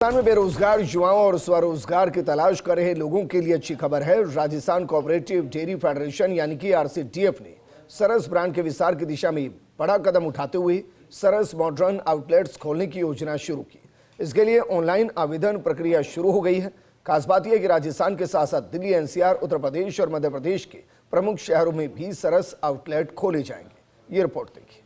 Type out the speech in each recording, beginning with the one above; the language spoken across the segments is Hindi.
राजस्थान में बेरोजगार युवाओं और स्वरोजगार की तलाश कर रहे लोगों के लिए अच्छी खबर है। राजस्थान कोऑपरेटिव डेयरी फेडरेशन यानी कि आरसीडीएफ ने सरस ब्रांड के विस्तार की दिशा में बड़ा कदम उठाते हुए सरस मॉडर्न आउटलेट्स खोलने की योजना शुरू की। इसके लिए ऑनलाइन आवेदन प्रक्रिया शुरू हो गई है। खास बात यह है कि राजस्थान के साथ साथ दिल्ली, एनसीआर, उत्तर प्रदेश और मध्य प्रदेश के प्रमुख शहरों में भी सरस आउटलेट खोले जाएंगे। ये रिपोर्ट देखिए।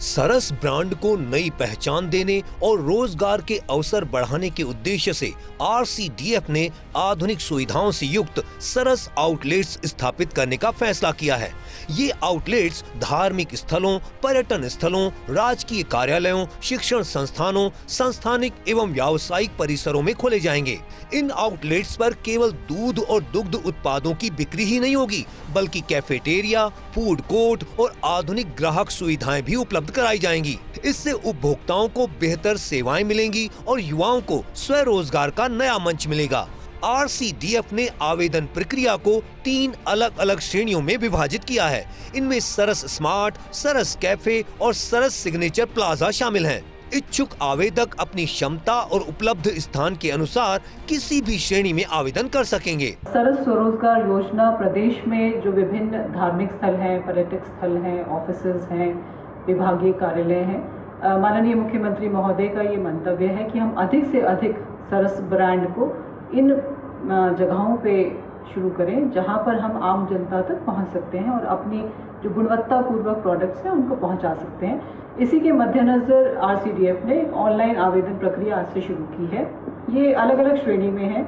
सरस ब्रांड को नई पहचान देने और रोजगार के अवसर बढ़ाने के उद्देश्य से आरसीडीएफ ने आधुनिक सुविधाओं से युक्त सरस आउटलेट्स स्थापित करने का फैसला किया है। ये आउटलेट्स धार्मिक स्थलों, पर्यटन स्थलों, राजकीय कार्यालयों, शिक्षण संस्थानों, संस्थानिक एवं व्यावसायिक परिसरों में खोले जाएंगे। इन आउटलेट्स पर केवल दूध और दुग्ध उत्पादों की बिक्री ही नहीं होगी, बल्कि कैफेटेरिया, फूड कोर्ट और आधुनिक ग्राहक सुविधाएं भी उपलब्ध कराई जाएंगी। इससे उपभोक्ताओं को बेहतर सेवाएं मिलेंगी और युवाओं को स्वरोजगार का नया मंच मिलेगा। आरसीडीएफ ने आवेदन प्रक्रिया को 3 अलग अलग श्रेणियों में विभाजित किया है। इनमें सरस स्मार्ट, सरस कैफे और सरस सिग्नेचर प्लाजा शामिल हैं। इच्छुक आवेदक अपनी क्षमता और उपलब्ध स्थान के अनुसार किसी भी श्रेणी में आवेदन कर सकेंगे। सरस स्वरोजगार योजना प्रदेश में जो विभिन्न धार्मिक स्थल हैं, पर्यटक स्थल हैं, ऑफिसेज हैं, विभागीय कार्यालय हैं, माननीय मुख्यमंत्री महोदय का ये मंतव्य है कि हम अधिक से अधिक सरस ब्रांड को इन जगहों पे शुरू करें जहां पर हम आम जनता तक पहुंच सकते हैं और अपनी जो गुणवत्तापूर्वक प्रोडक्ट्स हैं उनको पहुंचा सकते हैं। इसी के मद्देनजर आरसीडीएफ ने ऑनलाइन आवेदन प्रक्रिया आज से शुरू की है। ये अलग अलग श्रेणी में है,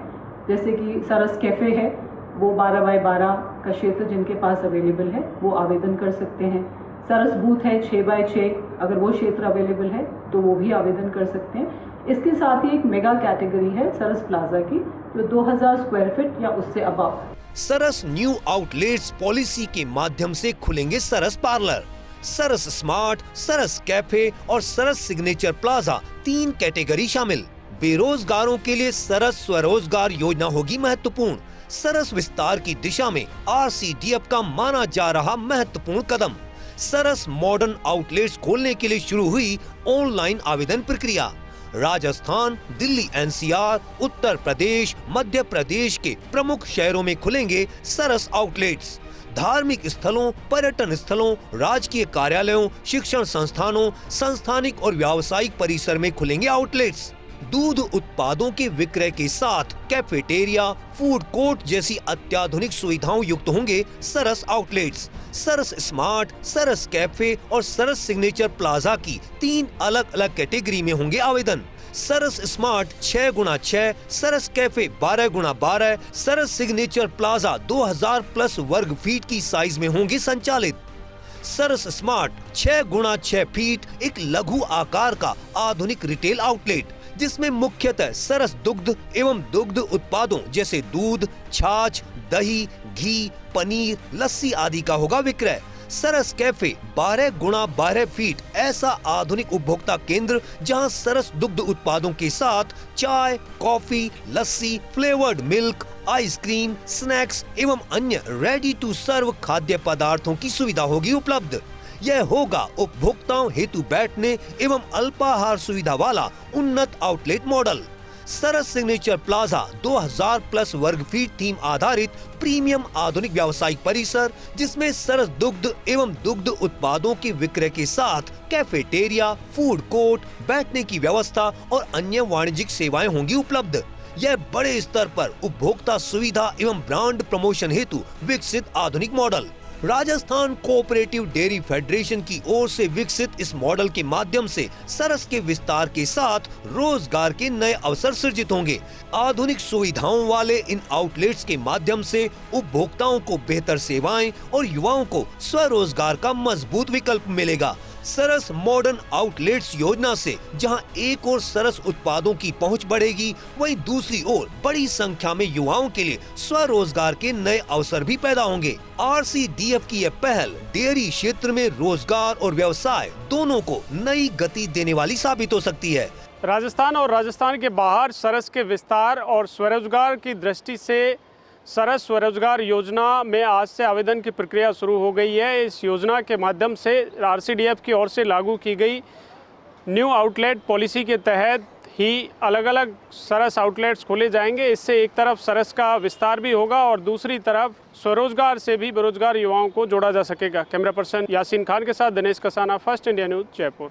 जैसे कि सरस कैफे है, वो 12x12 का क्षेत्र जिनके पास अवेलेबल है वो आवेदन कर सकते हैं। सरस बूथ है 6x6, अगर वो क्षेत्र अवेलेबल है तो वो भी आवेदन कर सकते हैं। इसके साथ ही एक मेगा कैटेगरी है सरस प्लाजा की, जो 2000 स्क्वायर फीट या उससे अबव। सरस न्यू आउटलेट्स पॉलिसी के माध्यम से खुलेंगे सरस पार्लर, सरस स्मार्ट, सरस कैफे और सरस सिग्नेचर प्लाजा, 3 कैटेगरी शामिल। बेरोजगारों के लिए सरस स्वरोजगार योजना होगी महत्वपूर्ण। सरस विस्तार की दिशा में आरसीडीएफ का माना जा रहा महत्वपूर्ण कदम। सरस मॉडर्न आउटलेट्स खोलने के लिए शुरू हुई ऑनलाइन आवेदन प्रक्रिया। राजस्थान, दिल्ली, एनसीआर, उत्तर प्रदेश, मध्य प्रदेश के प्रमुख शहरों में खुलेंगे सरस आउटलेट्स। धार्मिक स्थलों, पर्यटन स्थलों, राजकीय कार्यालयों, शिक्षण संस्थानों, संस्थानिक और व्यावसायिक परिसर में खुलेंगे आउटलेट्स। दूध उत्पादों के विक्रय के साथ कैफेटेरिया, फूड कोर्ट जैसी अत्याधुनिक सुविधाओं युक्त होंगे सरस आउटलेट्स। सरस स्मार्ट, सरस कैफे और सरस सिग्नेचर प्लाजा की 3 अलग अलग कैटेगरी में होंगे आवेदन। Saras smart 6x6, Saras cafe 12x12, Saras signature plaza 2000 plus वर्ग फीट की साइज में होंगे संचालित। सरस स्मार्ट 6x6 फीट एक लघु आकार का आधुनिक रिटेल आउटलेट, जिसमें मुख्यतः सरस दुग्ध एवं दुग्ध उत्पादों जैसे दूध, छाछ, दही, घी, पनीर, लस्सी आदि का होगा विक्रय। सरस कैफे 12x12 फीट ऐसा आधुनिक उपभोक्ता केंद्र जहां सरस दुग्ध उत्पादों के साथ चाय, कॉफी, लस्सी, फ्लेवर्ड मिल्क, आइसक्रीम, स्नैक्स एवं अन्य रेडी टू सर्व खाद्य पदार्थों की सुविधा होगी उपलब्ध। यह होगा उपभोक्ताओं हेतु बैठने एवं अल्पाहार सुविधा वाला उन्नत outlet model. Saras signature plaza 2000 plus वर्ग फीट थीम आधारित प्रीमियम आधुनिक व्यावसायिक परिसर, जिसमें सरस दुग्ध एवं दुग्ध उत्पादों के विक्रय के साथ कैफेटेरिया, फूड कोर्ट, बैठने की व्यवस्था और अन्य वाणिज्यिक सेवाएं होंगी उपलब्ध। यह बड़े स्तर पर उपभोक्ता सुविधा एवं ब्रांड प्रमोशन हेतु विकसित आधुनिक model. Rajasthan cooperative dairy federation की ओर से विकसित इस मॉडल के माध्यम से सरस के विस्तार के साथ रोजगार के नए अवसर सृजित होंगे। आधुनिक सुविधाओं वाले इन आउटलेट्स के माध्यम से उपभोक्ताओं को बेहतर सेवाएं और युवाओं को स्वरोजगार का मजबूत विकल्प मिलेगा। सरस मॉडर्न आउटलेट्स योजना से जहां एक ओर सरस उत्पादों की पहुंच बढ़ेगी, वहीं दूसरी ओर बड़ी संख्या में युवाओं के लिए स्वरोजगार के नए अवसर भी पैदा होंगे। आरसीडीएफ की यह पहल डेयरी क्षेत्र में रोजगार और व्यवसाय दोनों को नई गति देने वाली साबित हो सकती है। राजस्थान और राजस्थान के बाहर सरस के विस्तार और स्वरोजगार की दृष्टि से सरस स्वरोजगार योजना में आज से आवेदन की प्रक्रिया शुरू हो गई है। इस योजना के माध्यम से आरसीडीएफ की ओर से लागू की गई न्यू आउटलेट पॉलिसी के तहत ही अलग अलग सरस आउटलेट्स खोले जाएंगे। इससे एक तरफ सरस का विस्तार भी होगा और दूसरी तरफ स्वरोजगार से भी बेरोजगार युवाओं को जोड़ा जा सकेगा। कैमरा पर्सन यासीन खान के साथ Dinesh Kasana, first India news, Jaipur.